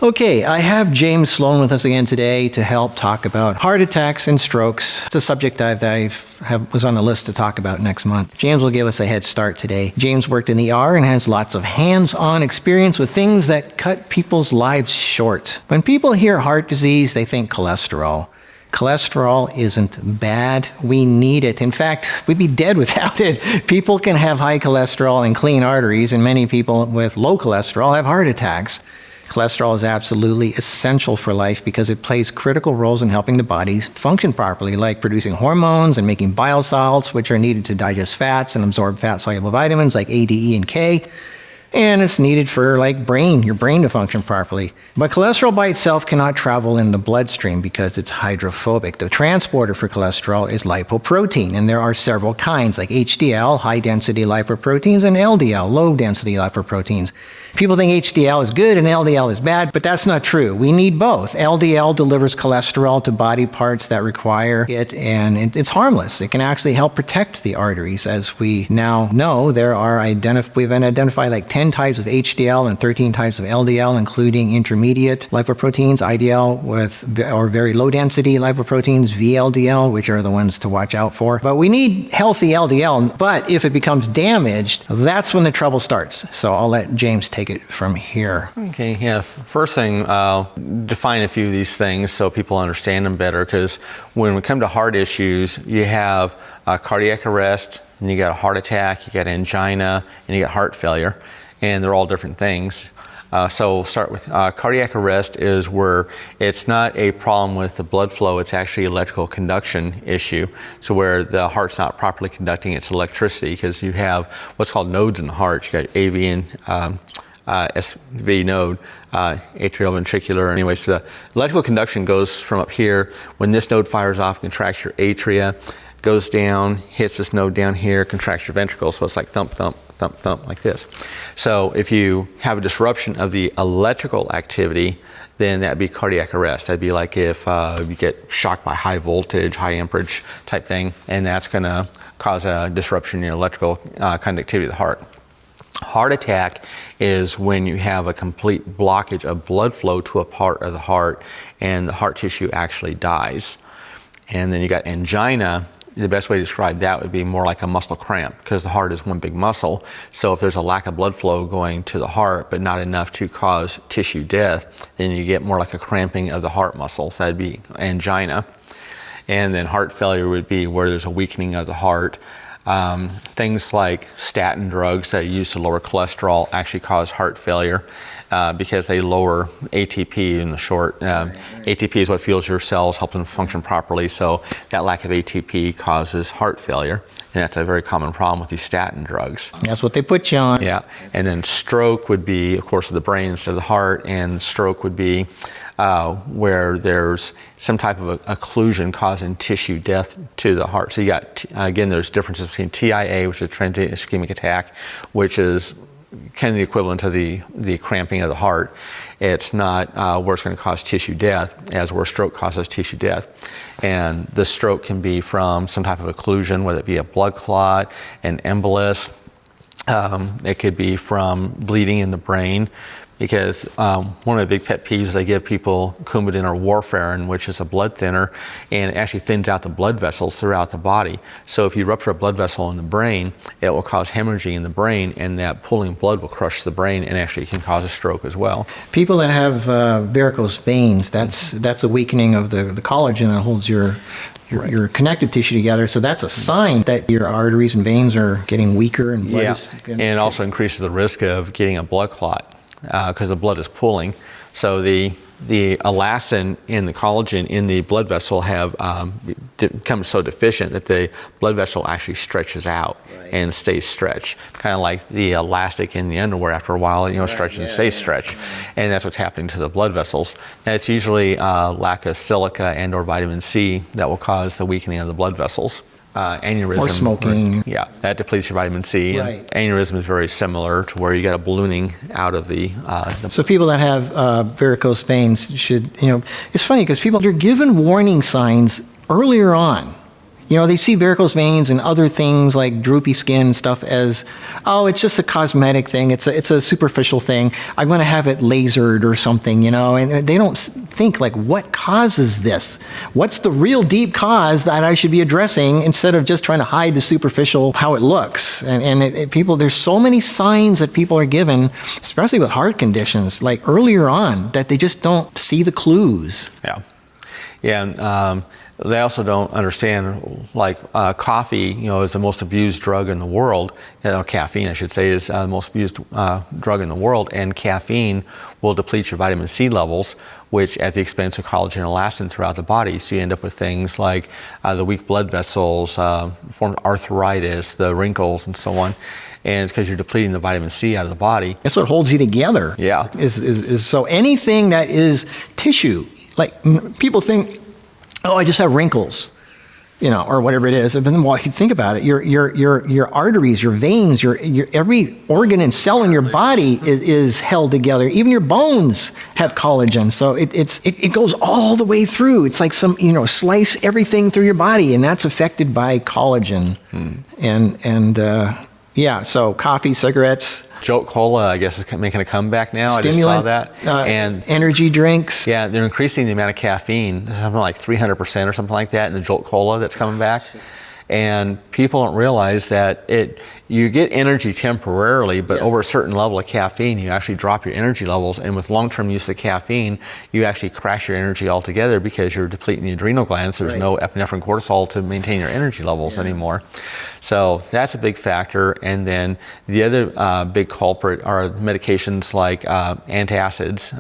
Okay, I have James Sloane with us again today to help talk about heart attacks and strokes. It's a subject that was on the list to talk about next month. James will give us a head start today. James worked in the ER and has lots of hands-on experience with things that cut people's lives short. When people hear heart disease, they think cholesterol. Cholesterol isn't bad. We need it. In fact, we'd be dead without it. People can have high cholesterol and clean arteries, and many people with low cholesterol have heart attacks. Cholesterol is absolutely essential for life because it plays critical roles in helping the body function properly, like producing hormones and making bile salts, which are needed to digest fats and absorb fat-soluble vitamins like A, D, E, and K. And it's needed for your brain to function properly. But cholesterol by itself cannot travel in the bloodstream because it's hydrophobic. The transporter for cholesterol is lipoprotein, and there are several kinds like HDL, high-density lipoproteins, and LDL, low-density lipoproteins. People think HDL is good and LDL is bad, but that's not true. We need both. LDL delivers cholesterol to body parts that require it, and it's harmless. It can actually help protect the arteries. As we now know, we've identified like 10 types of HDL and 13 types of LDL, including intermediate lipoproteins, IDL or very low-density lipoproteins, VLDL, which are the ones to watch out for. But we need healthy LDL, but if it becomes damaged, that's when the trouble starts. So I'll let James take it from here. Okay, yeah. First thing, define a few of these things so people understand them better, because when we come to heart issues, you have cardiac arrest, and you got a heart attack, you got angina, and you got heart failure, and they're all different things. So we'll start with cardiac arrest is where it's not a problem with the blood flow, it's actually electrical conduction issue. So where the heart's not properly conducting its electricity, because you have what's called nodes in the heart. You got AV and SV node, atrioventricular. Anyway, so the electrical conduction goes from up here. When this node fires off, contracts your atria, goes down, hits this node down here, contracts your ventricle. So it's like thump, thump, thump, thump, like this. So if you have a disruption of the electrical activity, then that'd be cardiac arrest. That'd be like if you get shocked by high voltage, high amperage type thing, and that's going to cause a disruption in your electrical conductivity of the heart. Heart attack is when you have a complete blockage of blood flow to a part of the heart and the heart tissue actually dies. And then you got angina. The best way to describe that would be more like a muscle cramp, because the heart is one big muscle. So if there's a lack of blood flow going to the heart but not enough to cause tissue death, then you get more like a cramping of the heart muscles. That'd be angina. And then heart failure would be where there's a weakening of the heart. Things like statin drugs that are used to lower cholesterol actually cause heart failure because they lower ATP in the short. ATP is what fuels your cells, helps them function properly. So that lack of ATP causes heart failure. And that's a very common problem with these statin drugs. That's what they put you on. Yeah. And then stroke would be, of course, the brain instead of the heart. And stroke would be where there's some type of occlusion causing tissue death to the heart. So you got, again, there's differences between TIA, which is transient ischemic attack, which is kind of the equivalent to the cramping of the heart. It's not where it's going to cause tissue death, as where stroke causes tissue death. And the stroke can be from some type of occlusion, whether it be a blood clot, an embolus. It could be from bleeding in the brain, because one of the big pet peeves, they give people Coumadin or warfarin, which is a blood thinner, and it actually thins out the blood vessels throughout the body. So if you rupture a blood vessel in the brain, it will cause hemorrhaging in the brain, and that pooling blood will crush the brain and actually can cause a stroke as well. People that have varicose veins, that's a weakening of the collagen that holds your connective tissue together. So that's a sign that your arteries and veins are getting weaker, and blood is and it also increases the risk of getting a blood clot, because the blood is pooling. So the elastin in the collagen in the blood vessel have become so deficient that the blood vessel actually stretches out and stays stretched. Kind of like the elastic in the underwear, after a while, stretches and stays stretched. And that's what's happening to the blood vessels. And it's usually lack of silica and or vitamin C that will cause the weakening of the blood vessels. Aneurysm. Or smoking. Yeah, that depletes your vitamin C. Right. And aneurysm is very similar to where you get a ballooning out of the... So people that have varicose veins should, it's funny because you're given warning signs earlier on. They see varicose veins and other things like droopy skin and stuff as, oh, it's just a cosmetic thing. It's a superficial thing. I'm going to have it lasered or something, and they don't think like, what causes this? What's the real deep cause that I should be addressing instead of just trying to hide the superficial, how it looks? And people, there's so many signs that people are given, especially with heart conditions, like earlier on, that they just don't see the clues. Yeah. Yeah, and they also don't understand, like coffee, is the most abused drug in the world. Caffeine, I should say, is the most abused drug in the world, and caffeine will deplete your vitamin C levels, which at the expense of collagen and elastin throughout the body. So you end up with things like the weak blood vessels, formed arthritis, the wrinkles, and so on. And it's because you're depleting the vitamin C out of the body. That's what holds you together. Yeah. Is so anything that is tissue, like people think, oh, I just have wrinkles, or whatever it is. But then, well, if you think about it, your arteries, your veins, your every organ and cell in your body is held together. Even your bones have collagen. So it goes all the way through. It's like slice everything through your body, and that's affected by collagen. So coffee, cigarettes. Jolt Cola, I guess, is making a comeback now. Stimulant, I just saw that. And energy drinks. Yeah, they're increasing the amount of caffeine, something like 300% or something like that in the Jolt Cola that's coming back. And people don't realize that you get energy temporarily, but over a certain level of caffeine, you actually drop your energy levels. And with long-term use of caffeine, you actually crash your energy altogether because you're depleting the adrenal glands. There's no epinephrine cortisol to maintain your energy levels anymore. So that's a big factor. And then the other big culprit are medications like antacids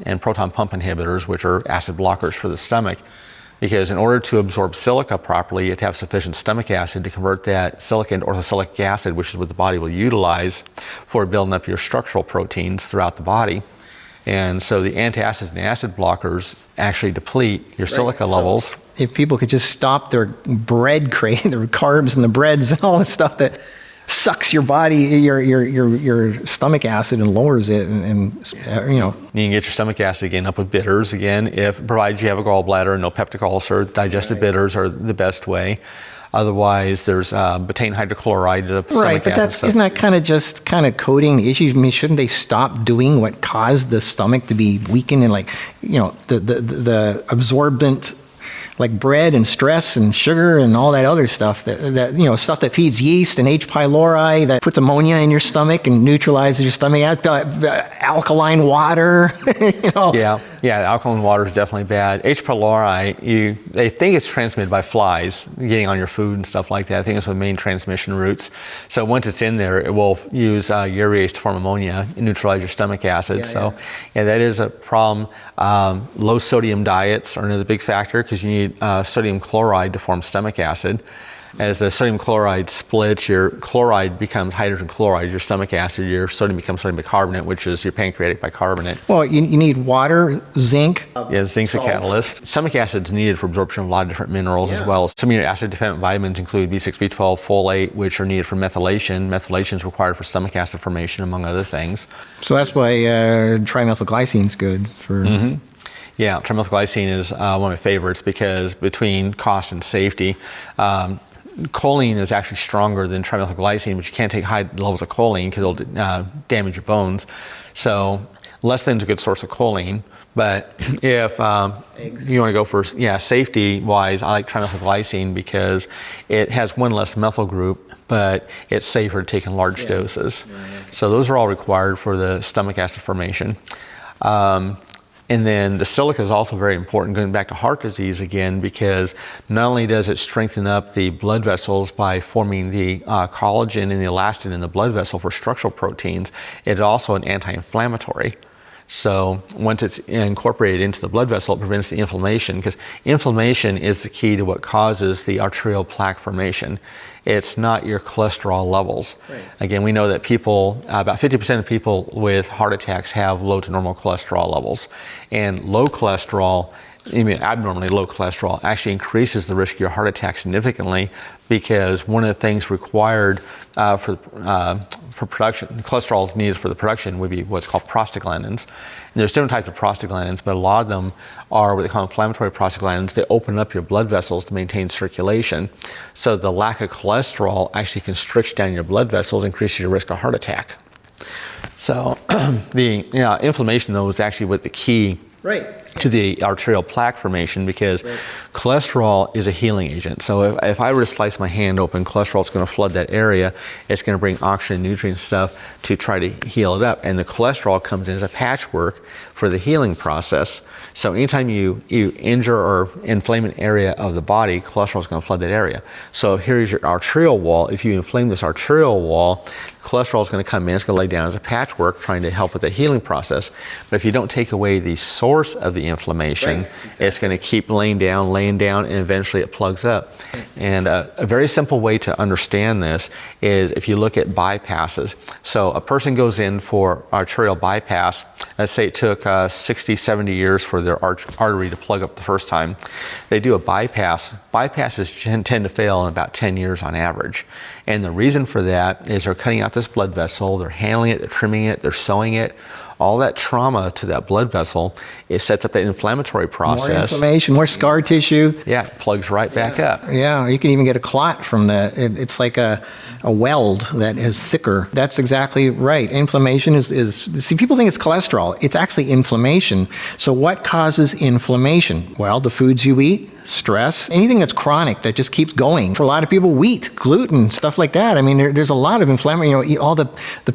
and proton pump inhibitors, which are acid blockers for the stomach. Because in order to absorb silica properly, you have to have sufficient stomach acid to convert that silica into orthosilic acid, which is what the body will utilize for building up your structural proteins throughout the body. And so the antacids and acid blockers actually deplete your silica levels. If people could just stop their bread craving, their carbs and the breads and all the stuff that sucks your body, your stomach acid and lowers it, and You can get your stomach acid again up with bitters again, provided you have a gallbladder and no peptic ulcer. Digestive bitters are the best way. Otherwise, there's betaine hydrochloride. Right, but isn't that kind of coding the issues? I mean, shouldn't they stop doing what caused the stomach to be weakened and the absorbent, like bread and stress and sugar and all that other stuff that stuff that feeds yeast and H. pylori that puts ammonia in your stomach and neutralizes your stomach. Alkaline water. Yeah, alkaline water is definitely bad. H. pylori, they think it's transmitted by flies getting on your food and stuff like that. I think it's one of the main transmission routes. So once it's in there, it will use urease to form ammonia and neutralize your stomach acid. That is a problem. Low sodium diets are another big factor because you need sodium chloride to form stomach acid. As the sodium chloride splits, your chloride becomes hydrogen chloride, your stomach acid, your sodium becomes sodium bicarbonate, which is your pancreatic bicarbonate. Well, you need water, zinc. Yeah, zinc's a catalyst. Stomach acid is needed for absorption of a lot of different minerals as well. Some of your acid-dependent vitamins include B6, B12, folate, which are needed for methylation. Methylation is required for stomach acid formation, among other things. So that's why trimethylglycine is good for... Yeah, trimethylglycine is one of my favorites because between cost and safety, choline is actually stronger than trimethylglycine, but you can't take high levels of choline because it'll damage your bones. So less than is a good source of choline. But if you want to go for safety-wise, I like trimethylglycine because it has one less methyl group, but it's safer to take in large doses. So those are all required for the stomach acid formation. And then the silica is also very important, going back to heart disease again, because not only does it strengthen up the blood vessels by forming the collagen and the elastin in the blood vessel for structural proteins, it's also an anti-inflammatory. So once it's incorporated into the blood vessel, it prevents the inflammation, because inflammation is the key to what causes the arterial plaque formation. It's not your cholesterol levels. Right. Again, we know that people, about 50% of people with heart attacks have low to normal cholesterol levels. And low cholesterol, abnormally low cholesterol, actually increases the risk of your heart attack significantly, because one of the things required for for production, cholesterol needed for the production would be what's called prostaglandins. And there's different types of prostaglandins, but a lot of them are what they call inflammatory prostaglandins. They open up your blood vessels to maintain circulation. So the lack of cholesterol actually constricts down your blood vessels, increases your risk of heart attack. So the inflammation, though, is actually what the key to the arterial plaque formation, because cholesterol is a healing agent. So if I were to slice my hand open, cholesterol is going to flood that area. It's going to bring oxygen, nutrients, stuff to try to heal it up. And the cholesterol comes in as a patchwork for the healing process. So anytime you injure or inflame an area of the body, cholesterol is going to flood that area. So here's your arterial wall. If you inflame this arterial wall, cholesterol is going to come in. It's going to lay down as a patchwork trying to help with the healing process. But if you don't take away the source of the inflammation, it's going to keep laying down, and eventually it plugs up. And a very simple way to understand this is if you look at bypasses. So a person goes in for arterial bypass. Let's say it took 60, 70 years for their artery to plug up the first time. They do a bypass. Bypasses tend to fail in about 10 years on average. And the reason for that is they're cutting out this blood vessel, they're handling it, they're trimming it, they're sewing it. All that trauma to that blood vessel, it sets up that inflammatory process. More inflammation, more scar tissue. Yeah, it plugs right back up. Yeah, you can even get a clot from that. It's like a weld that is thicker. That's exactly right. Inflammation is see, people think it's cholesterol. It's actually inflammation. So what causes inflammation? Well, the foods you eat, stress, anything that's chronic that just keeps going. For a lot of people, wheat, gluten, stuff like that. I mean, there's a lot of inflammation. All the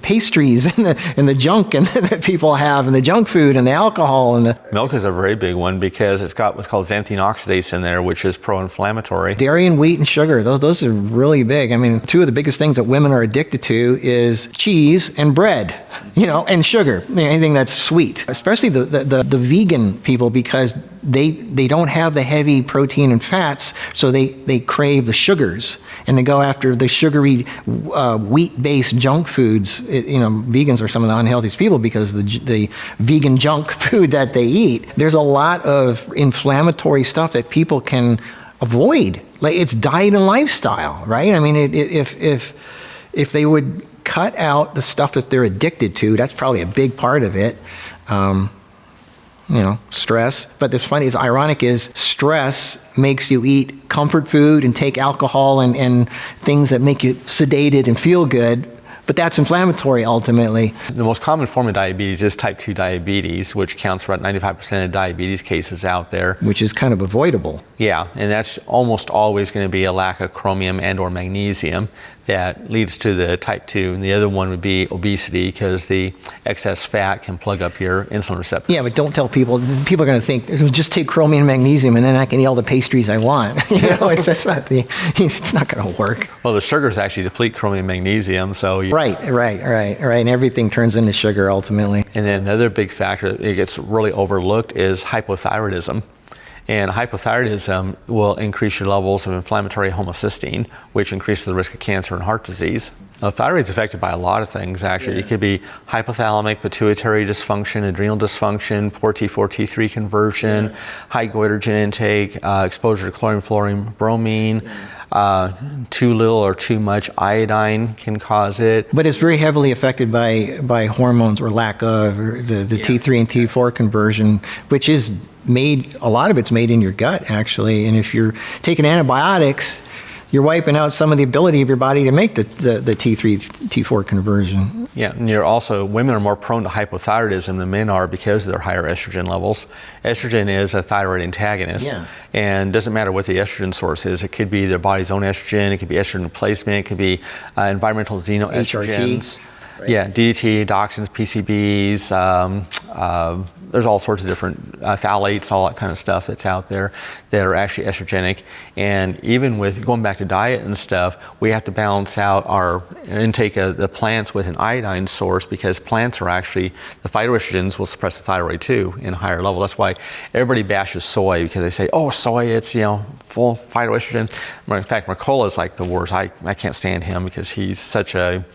pastries and the junk and that people have, and the junk food and the alcohol and the milk is a very big one because it's got what's called xanthine oxidase in there, which is pro-inflammatory. Dairy and wheat and sugar. Those are really big. I mean, two of the biggest things that women are addicted to is cheese and bread, and sugar. Anything that's sweet, especially the vegan people, because they don't have the heavy protein and fats, so they crave the sugars and they go after the sugary wheat-based junk foods. Vegans are some of the unhealthiest people because the vegan junk food that they eat. There's a lot of inflammatory stuff that people can avoid. Like, it's diet and lifestyle, right? I mean, if they would cut out the stuff that they're addicted to, that's probably a big part of it. Stress. But it's ironic is stress makes you eat comfort food and take alcohol and things that make you sedated and feel good. But that's inflammatory ultimately. The most common form of diabetes is type 2 diabetes, which accounts for about 95% of diabetes cases out there. Which is kind of avoidable. Yeah, and that's almost always going to be a lack of chromium and or magnesium that leads to the type 2. And the other one would be obesity, because the excess fat can plug up your insulin receptors. Yeah, but don't tell people. People are going to think, just take chromium and magnesium and then I can eat all the pastries I want. It's not going to work. Well, the sugars actually deplete chromium and magnesium, so Right. And everything turns into sugar ultimately. And then another big factor that gets really overlooked is hypothyroidism. And hypothyroidism will increase your levels of inflammatory homocysteine, which increases the risk of cancer and heart disease. Now, thyroid is affected by a lot of things, actually. It could be hypothalamic pituitary dysfunction, adrenal dysfunction, poor T4, T3 conversion, high goitrogen intake, exposure to chlorine, fluorine, bromine. Too little or too much iodine can cause it. But it's very heavily affected by hormones or lack of the T3 and T4 conversion, which is a lot of it's made in your gut, actually. And if you're taking antibiotics, you're wiping out some of the ability of your body to make the T3, T4 conversion. Yeah, and women are more prone to hypothyroidism than men are because of their higher estrogen levels. Estrogen is a thyroid antagonist, and it doesn't matter what the estrogen source is. It could be their body's own estrogen, it could be estrogen replacement, it could be environmental xenoestrogens. Right. Yeah, DDT, dioxins, PCBs, there's all sorts of different phthalates, all that kind of stuff that's out there that are actually estrogenic. And even with going back to diet and stuff, we have to balance out our intake of the plants with an iodine source, because plants are actually, the phytoestrogens will suppress the thyroid too in a higher level. That's why everybody bashes soy, because they say, oh, soy, it's full phytoestrogen. In fact, Mercola is like the worst. I can't stand him because he's such a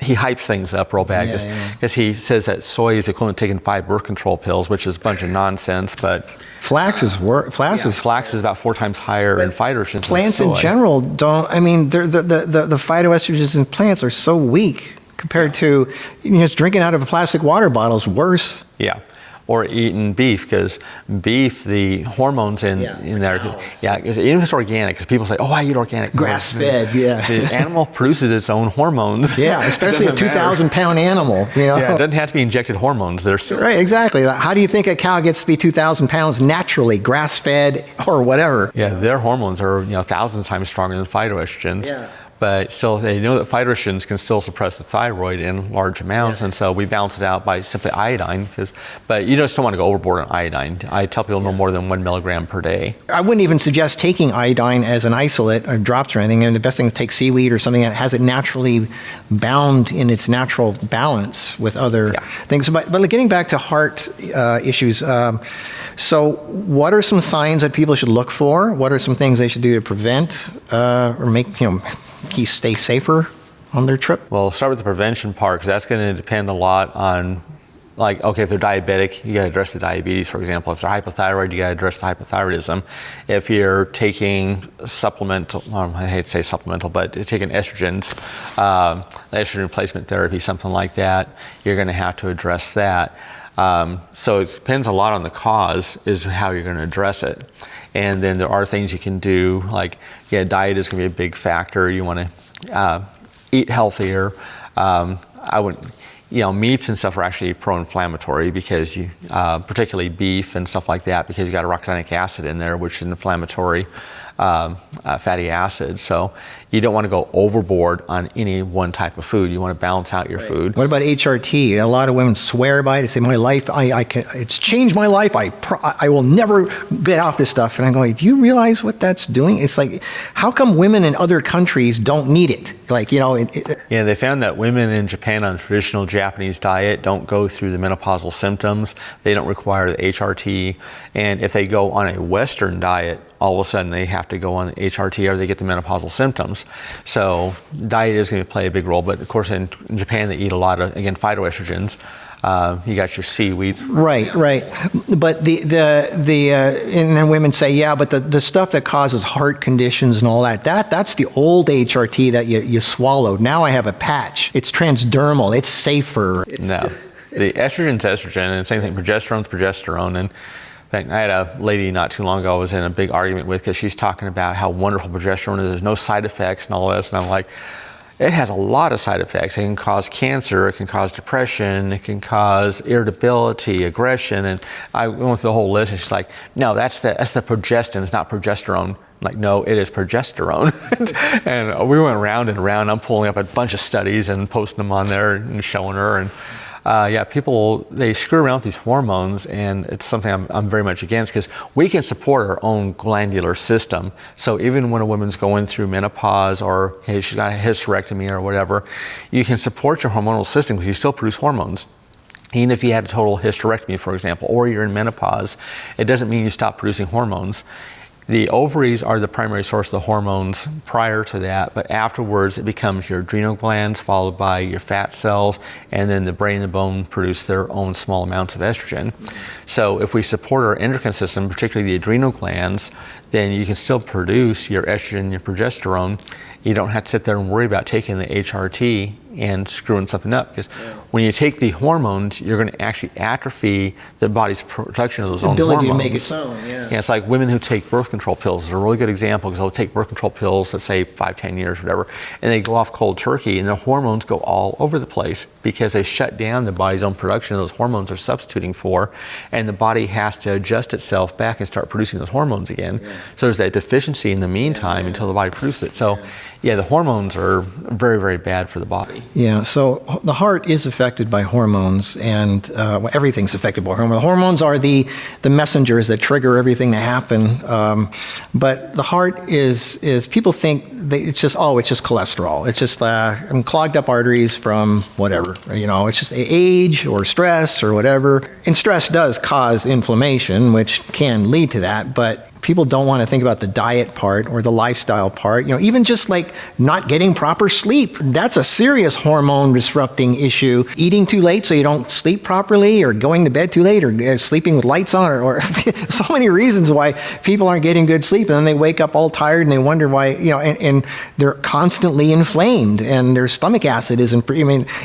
he hypes things up real bad because he says that soy is equivalent to taking 5 birth control pills, which is a bunch of nonsense. But Flax is Flax is about 4 times higher in phytoestrogens. Plants in general don't. I mean, the phytoestrogens in plants are so weak compared to just drinking out of a plastic water bottle is worse. Yeah. Or eating beef, because beef, the hormones in there, because even if it's organic, because people say, oh, I eat organic. Grass-fed, yeah. The animal produces its own hormones. Yeah, especially a 2,000-pound animal. Yeah, it doesn't have to be injected hormones. Right, exactly. How do you think a cow gets to be 2,000 pounds naturally, grass-fed or whatever? Yeah, their hormones are thousands of times stronger than phytoestrogens. Yeah. But still, they know that phytoestrogens can still suppress the thyroid in large amounts, and so we balance it out by simply iodine. But you just don't want to go overboard on iodine. I tell people no more than 1 milligram per day. I wouldn't even suggest taking iodine as an isolate or drops or anything. And the best thing is to take seaweed or something that has it naturally bound in its natural balance with other things. But getting back to heart issues, so what are some signs that people should look for? What are some things they should do to prevent or make stay safer on their trip? Well, start with the prevention part, because that's going to depend a lot on, like, okay, if they're diabetic, you got to address the diabetes, for example. If they're hypothyroid, you got to address the hypothyroidism. If you're taking supplemental, I hate to say supplemental, but taking estrogens, estrogen replacement therapy, something like that, you're going to have to address that. So it depends a lot on the cause is how you're going to address it. And then there are things you can do, like, diet is going to be a big factor. You want to eat healthier. I would, meats and stuff are actually pro-inflammatory, because you, particularly beef and stuff like that, because you got arachidonic acid in there, which is an inflammatory fatty acid. So you don't want to go overboard on any one type of food. You want to balance out your food. What about HRT? A lot of women swear by it. They say, my life, it's changed my life. I will never get off this stuff. And I'm going, do you realize what that's doing? It's like, how come women in other countries don't need it? Like, Yeah, they found that women in Japan on traditional Japanese diet don't go through the menopausal symptoms. They don't require the HRT. And if they go on a Western diet, all of a sudden they have to go on the HRT or they get the menopausal symptoms. So diet is going to play a big role, but of course in Japan they eat a lot of, again, phytoestrogens. You got your seaweeds. Right. But and then women say, but the stuff that causes heart conditions and all that's the old HRT that you swallowed. Now I have a patch. It's transdermal. It's safer. The estrogen's estrogen, and same thing, progesterone's progesterone. And in fact, I had a lady not too long ago I was in a big argument with, because she's talking about how wonderful progesterone is. There's no side effects and all this. And I'm like, it has a lot of side effects. It can cause cancer, it can cause depression, it can cause irritability, aggression. And I went through the whole list, and she's like, no, that's the progestin, it's not progesterone. I'm like, no, it is progesterone. And we went round and round. I'm pulling up a bunch of studies and posting them on there and showing her. And people, they screw around with these hormones, and it's something I'm very much against, because we can support our own glandular system. So even when a woman's going through menopause, or hey, she's got a hysterectomy or whatever, you can support your hormonal system because you still produce hormones. Even if you had a total hysterectomy, for example, or you're in menopause, it doesn't mean you stop producing hormones. The ovaries are the primary source of the hormones prior to that, but afterwards it becomes your adrenal glands, followed by your fat cells, and then the brain and the bone produce their own small amounts of estrogen. So if we support our endocrine system, particularly the adrenal glands, then you can still produce your estrogen and your progesterone. You don't have to sit there and worry about taking the HRT and screwing something up, because when you take the hormones, you're going to actually atrophy the body's production of those own hormones. Ability to make its own, It's like women who take birth control pills is a really good example, because they'll take birth control pills, let's say 5-10 years, whatever, and they go off cold turkey, and their hormones go all over the place because they shut down the body's own production of those hormones they're substituting for, and the body has to adjust itself back and start producing those hormones again. So there's that deficiency in the meantime until the body produces it. So the hormones are very, very bad for the body. Yeah, so the heart is affected by hormones, and everything's affected by hormones. Hormones are the messengers that trigger everything to happen. But the heart is people think it's just cholesterol. It's just clogged up arteries from whatever. It's just age or stress or whatever. And stress does cause inflammation, which can lead to that, but people don't want to think about the diet part or the lifestyle part. Even just like not getting proper sleep, that's a serious hormone disrupting issue. Eating too late so you don't sleep properly, or going to bed too late, or sleeping with lights on, or so many reasons why people aren't getting good sleep, and then they wake up all tired and they wonder why, and they're constantly inflamed, and their stomach acid isn't,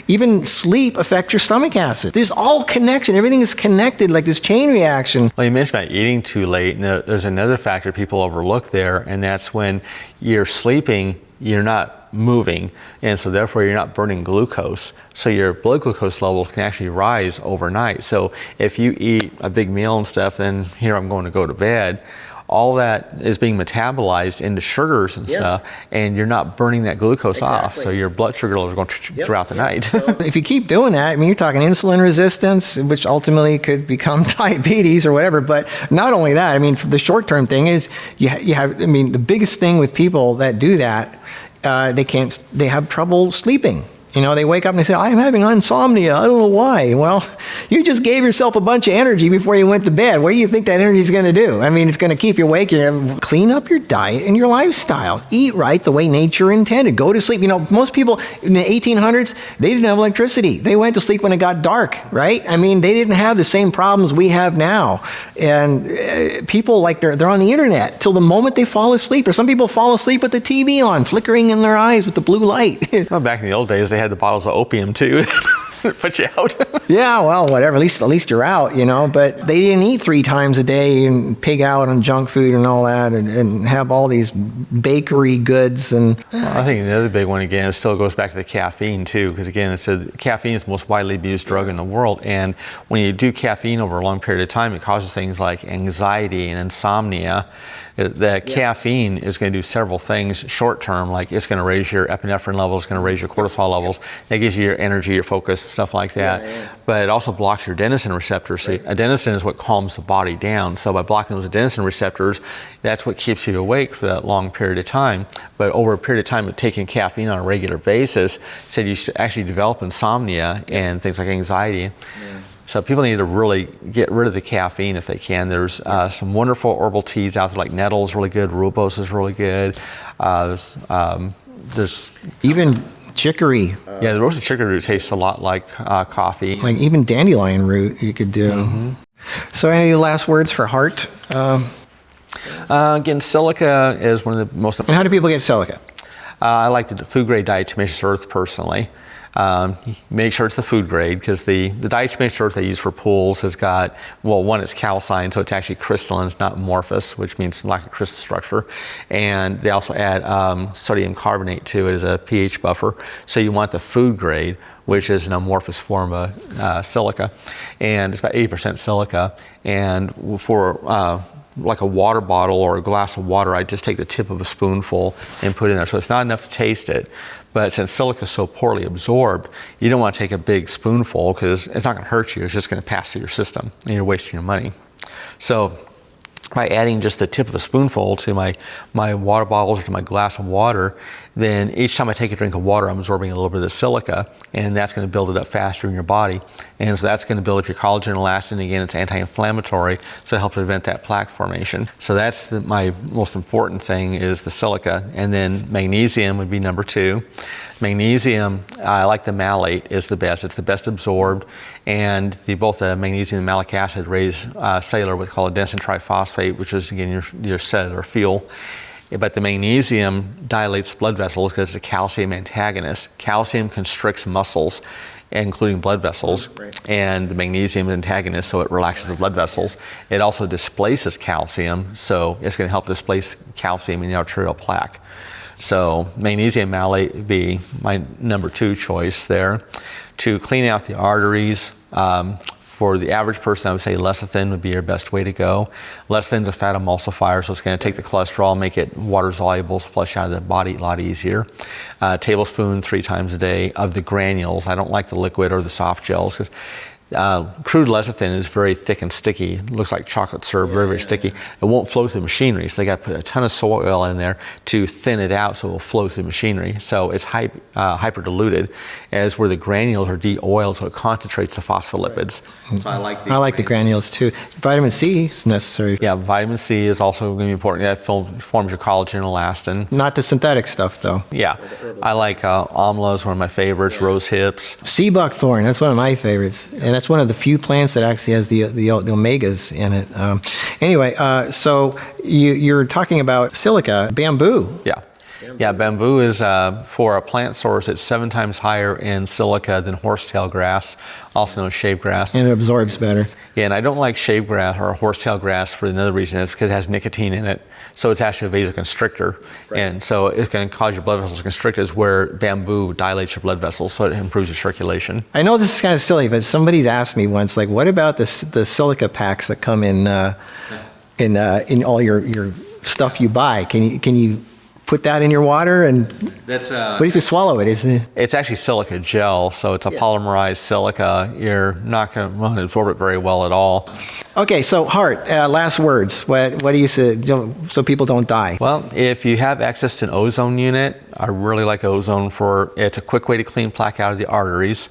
even sleep affects your stomach acid. There's all connection. Everything is connected, like this chain reaction. Well, you mentioned about eating too late, and there's another factor people overlook there, and that's when you're sleeping, you're not moving, and so therefore you're not burning glucose. So your blood glucose levels can actually rise overnight. So if you eat a big meal and stuff, then here I'm going to go to bed, all that is being metabolized into sugars and stuff, and you're not burning that glucose off. So your blood sugar levels are going throughout the night. If you keep doing that, you're talking insulin resistance, which ultimately could become diabetes or whatever. But not only that, the short-term thing is you have, the biggest thing with people that do that, they have trouble sleeping. They wake up and they say, I'm having insomnia. I don't know why. Well, you just gave yourself a bunch of energy before you went to bed. What do you think that energy is going to do? It's going to keep you awake. Clean up your diet and your lifestyle. Eat right the way nature intended. Go to sleep. Most people in the 1800s, they didn't have electricity. They went to sleep when it got dark, right? They didn't have the same problems we have now. And people, like, they're on the internet till the moment they fall asleep. Or some people fall asleep with the TV on, flickering in their eyes with the blue light. Well, back in the old days, they had the bottles of opium too that put you out. Yeah, well, whatever. At least you're out, But they didn't eat 3 times a day and pig out on junk food and all that, and have all these bakery goods. And well, I think the other big one again, it still goes back to the caffeine too, because again, caffeine is the most widely abused drug in the world, and when you do caffeine over a long period of time, it causes things like anxiety and insomnia. The caffeine is going to do several things short term, like it's going to raise your epinephrine levels, it's going to raise your cortisol levels. That gives you your energy, your focus, stuff like that. But it also blocks your adenosine receptors. So adenosine is what calms the body down. So by blocking those adenosine receptors, that's what keeps you awake for that long period of time. But over a period of time of taking caffeine on a regular basis, said you should actually develop insomnia and things like anxiety. So people need to really get rid of the caffeine if they can. There's some wonderful herbal teas out there, like nettle is really good, rooibos is really good. There's even chicory. Yeah, the roasted chicory root tastes a lot like coffee. Like even dandelion root you could do. So any last words for heart? Again, silica is one of the most... And how do people get silica? I like the food grade diatomaceous earth personally. Make sure it's the food grade, because the diatomaceous earth they use for pools has got, well, one, it's calcined, so it's actually crystalline, it's not amorphous, which means lack of crystal structure. And they also add sodium carbonate to it as a pH buffer. So you want the food grade, which is an amorphous form of silica. And it's about 80% silica. And for like a water bottle or a glass of water, I just take the tip of a spoonful and put it in there. So it's not enough to taste it. But since silica is so poorly absorbed, you don't want to take a big spoonful, because it's not going to hurt you. It's just going to pass through your system, and you're wasting your money. So by adding just the tip of a spoonful to my water bottles or to my glass of water, then each time I take a drink of water, I'm absorbing a little bit of the silica, and that's going to build it up faster in your body. And so that's going to build up your collagen and elastin. Again, it's anti-inflammatory, so it helps prevent that plaque formation. So that's my most important thing, is the silica. And then magnesium would be number 2. Magnesium, I like the malate is the best. It's the best absorbed, and both the magnesium and malic acid raise cellular, what's called adenosine triphosphate, which is again your cellular fuel. But the magnesium dilates blood vessels because it's a calcium antagonist. Calcium constricts muscles, including blood vessels, and the magnesium is antagonist, so it relaxes the blood vessels. It also displaces calcium, so it's going to help displace calcium in the arterial plaque. So magnesium malate would be my number 2 choice there. To clean out the arteries, for the average person, I would say lecithin would be your best way to go. Lecithin's a fat emulsifier, so it's going to take the cholesterol, make it water soluble, flush out of the body a lot easier. Tablespoon 3 times a day of the granules. I don't like the liquid or the soft gels, because Crude lecithin is very thick and sticky. It looks like chocolate syrup, very sticky. It won't flow through the machinery, so they got to put a ton of soy oil in there to thin it out so it will flow through the machinery. So it's hyper diluted, as where the granules are de-oiled, so it concentrates the phospholipids. Right. So I like the granules too. Vitamin C is necessary. Yeah, vitamin C is also going to be important. That forms your collagen and elastin. Not the synthetic stuff though. Yeah, I like amla is one of my favorites. Rose hips. Sea buckthorn, that's one of my favorites, and that's one of the few plants that actually has the omegas in it. Anyway, so you're talking about silica, bamboo. Yeah, bamboo is for a plant source. It's 7 times higher in silica than horsetail grass, also known as shave grass. And it absorbs better. Yeah, and I don't like shave grass or horsetail grass for another reason. It's because it has nicotine in it. So it's actually a vasoconstrictor. Right. And so it's going to cause your blood vessels to constrict, is where bamboo dilates your blood vessels, so it improves your circulation. I know this is kind of silly, but somebody's asked me once, like, what about the silica packs that come in all your stuff you buy? Can you put that in your water? And what if you swallow it? It's actually silica gel, so it's a polymerized silica. You're not going to absorb it very well at all. Okay, so Hart, last words. What do you say so people don't die? Well, if you have access to an ozone unit, I really like ozone it's a quick way to clean plaque out of the arteries.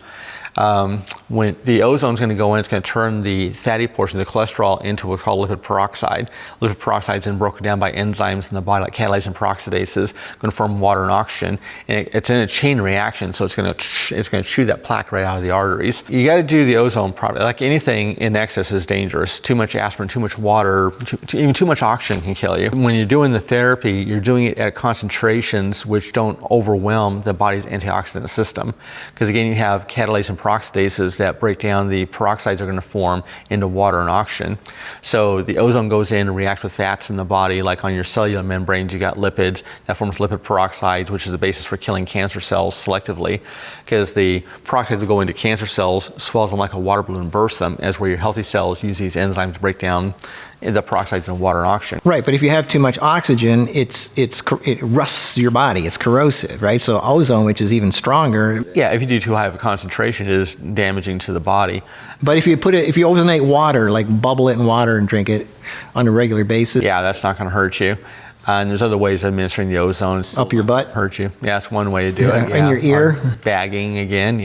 When the ozone is going to go in, it's going to turn the fatty portion, the cholesterol, into what's called lipid peroxide. Lipid peroxide is then broken down by enzymes in the body, like catalase and peroxidases, going to form water and oxygen. And it's in a chain reaction, so it's going to chew that plaque right out of the arteries. You got to do the ozone properly. Like anything in excess is dangerous. Too much aspirin, too much water, even too much oxygen can kill you. When you're doing the therapy, you're doing it at concentrations which don't overwhelm the body's antioxidant system. Because again, you have catalase and peroxidases that break down the peroxides are going to form into water and oxygen. So the ozone goes in and reacts with fats in the body, like on your cellular membranes, you got lipids that forms lipid peroxides, which is the basis for killing cancer cells selectively, because the peroxides that go into cancer cells swells them like a water balloon, bursts them, as where your healthy cells use these enzymes to break down the peroxides in water and oxygen. Right, but if you have too much oxygen, it rusts your body. It's corrosive, right? So ozone, which is even stronger. Yeah, if you do too high of a concentration, it is damaging to the body. But if you ozonate water, like bubble it in water and drink it on a regular basis. Yeah, that's not going to hurt you. And there's other ways of administering the ozone. Up your butt? Hurt you. Yeah, that's one way to do it. Yeah. In your ear? Bagging again,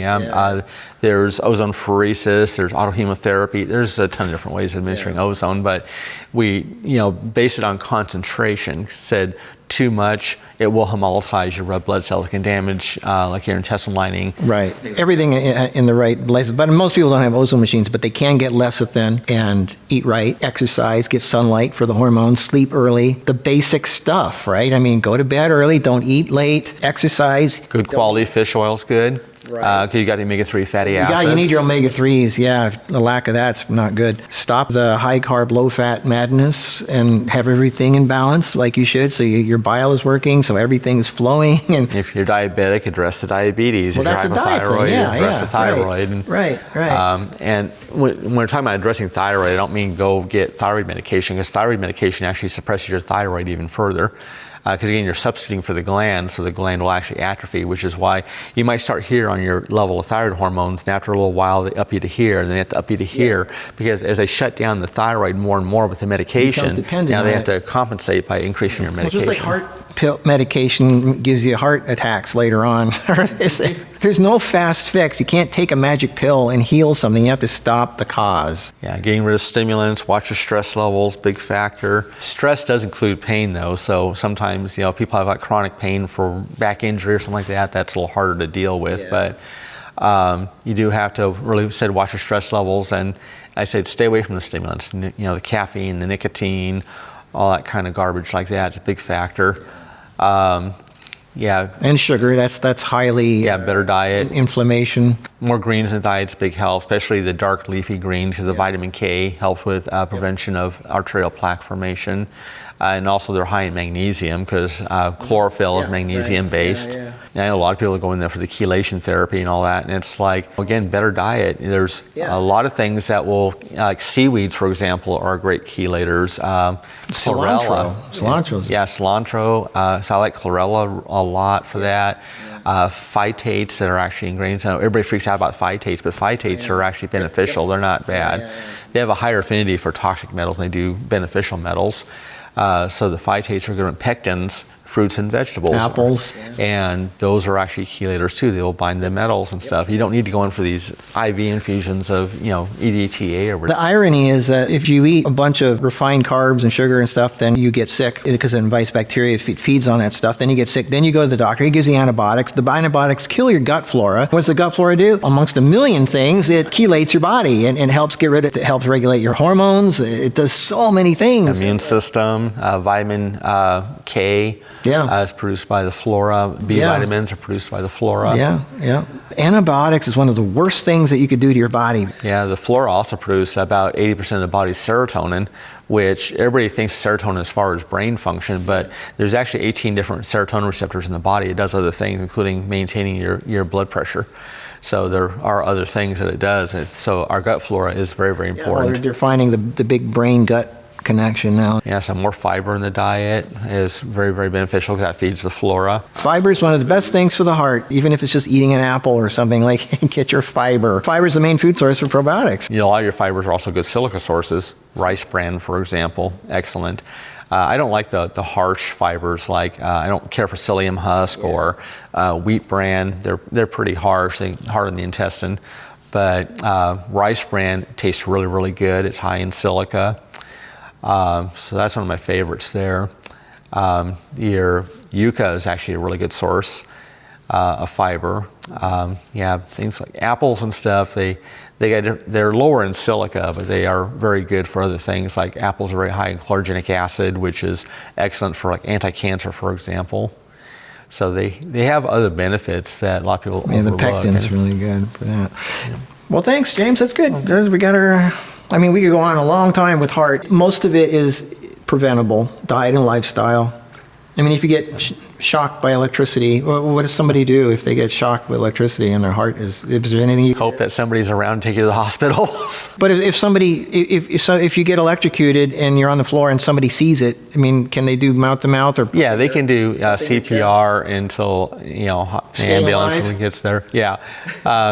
there's ozone phoresis, there's autohemotherapy. There's a ton of different ways of administering ozone, but we, base it on concentration. Said too much, it will hemolyze your red blood cells. It can damage like your intestinal lining. Right. Everything in the right places. But most people don't have ozone machines, but they can get lecithin and eat right, exercise, get sunlight for the hormones, sleep early, the basic stuff, right? I mean, go to bed early, don't eat late, exercise. Good quality fish oil is good. Right. Because you got the omega-3 fatty acids. Yeah, you need your omega-3s. Yeah, the lack of that's not good. Stop the high-carb, low-fat madness and have everything in balance like you should, so your bile is working, so everything's flowing. And if you're diabetic, address the diabetes. Well, if that's you're a diet hypothyroid, thing. address the thyroid. Right. And when we're talking about addressing thyroid, I don't mean go get thyroid medication, because thyroid medication actually suppresses your thyroid even further. Because again, you're substituting for the gland, so the gland will actually atrophy, which is why you might start here on your level of thyroid hormones, and after a little while they up you to here, and then they have to up you to here, because as they shut down the thyroid more and more with the medication, now they have to compensate by increasing your medication. Well, just like heart pill medication gives you heart attacks later on. There's no fast fix. You can't take a magic pill and heal something. You have to stop the cause. Yeah, getting rid of stimulants, watch your stress levels, big factor. Stress does include pain though, so sometimes people have like chronic pain for back injury or something like that. That's a little harder to deal with, but you do have to really watch your stress levels, and I said stay away from the stimulants. The caffeine, the nicotine, all that kind of garbage like that. It's a big factor. And sugar, that's highly better diet. Inflammation. More greens in the diet's a big help, especially the dark leafy greens, because the vitamin K helps with prevention of arterial plaque formation. And also they're high in magnesium, because chlorophyll is magnesium based. And I know a lot of people are going there for the chelation therapy and all that, and it's like, again, better diet. There's a lot of things that will, like seaweeds, for example, are great chelators. Cilantro. Yeah, cilantro. So I like chlorella a lot for that. phytates that are actually in grains. Now, everybody freaks out about phytates, but phytates are actually beneficial. They're not bad. They have a higher affinity for toxic metals than they do beneficial metals. So the phytates are good at pectins, fruits and vegetables. Apples. And those are actually chelators too. They will bind the metals and stuff. You don't need to go in for these IV infusions of, EDTA or whatever. The irony is that if you eat a bunch of refined carbs and sugar and stuff, then you get sick because it invites bacteria. If it feeds on that stuff, then you get sick. Then you go to the doctor. He gives you antibiotics. The antibiotics kill your gut flora. What's the gut flora do? Amongst a million things, it chelates your body and helps get rid of it. It helps regulate your hormones. It does so many things. Immune system, vitamin K is produced by the flora. B vitamins are produced by the flora. Yeah. Antibiotics is one of the worst things that you could do to your body. Yeah, the flora also produce about 80% of the body's serotonin, which everybody thinks serotonin as far as brain function, but there's actually 18 different serotonin receptors in the body. It does other things, including maintaining your blood pressure. So there are other things that it does. So our gut flora is very, very important. They're finding the big brain-gut connection now. Yeah, so more fiber in the diet is very, very beneficial because that feeds the flora. Fiber is one of the best things for the heart, even if it's just eating an apple or something. Get your fiber. Fiber is the main food source for probiotics. A lot of your fibers are also good silica sources. Rice bran, for example, excellent. I don't like the harsh fibers, I don't care for psyllium husk or wheat bran. They're pretty harsh. They harden the intestine. But rice bran tastes really, really good. It's high in silica. So that's one of my favorites there. Your yucca is actually a really good source of fiber. Things like apples and stuff, they're lower in silica, but they are very good for other things. Like apples are very high in chlorogenic acid, which is excellent for anti-cancer, for example. So they have other benefits that a lot of people overlook. The pectin is really good for that. Well, thanks, James. That's good. We got our... we could go on a long time with heart. Most of it is preventable, diet and lifestyle. If you get shocked by electricity, what does somebody do if they get shocked by electricity and their heart is there anything you hope that somebody's around to take you to the hospital? But if you get electrocuted and you're on the floor and somebody sees it, can they do mouth to mouth or? Yeah, they can do CPR until ambulance gets there. Yeah,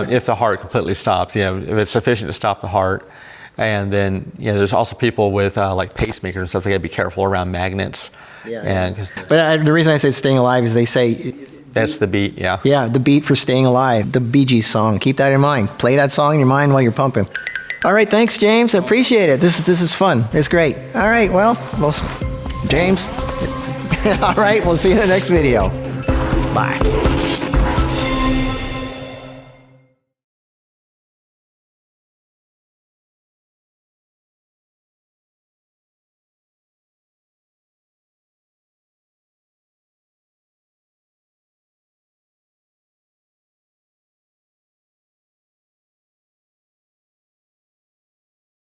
if the heart completely stops. If it's sufficient to stop the heart. And then, there's also people with like pacemakers and stuff. They got to be careful around magnets. But the reason I say staying alive is they say that's the beat. Yeah, the beat for staying alive. The Bee Gees song. Keep that in mind. Play that song in your mind while you're pumping. All right, thanks, James. I appreciate it. This is fun. It's great. All right, well, James. All right, we'll see you in the next video. Bye.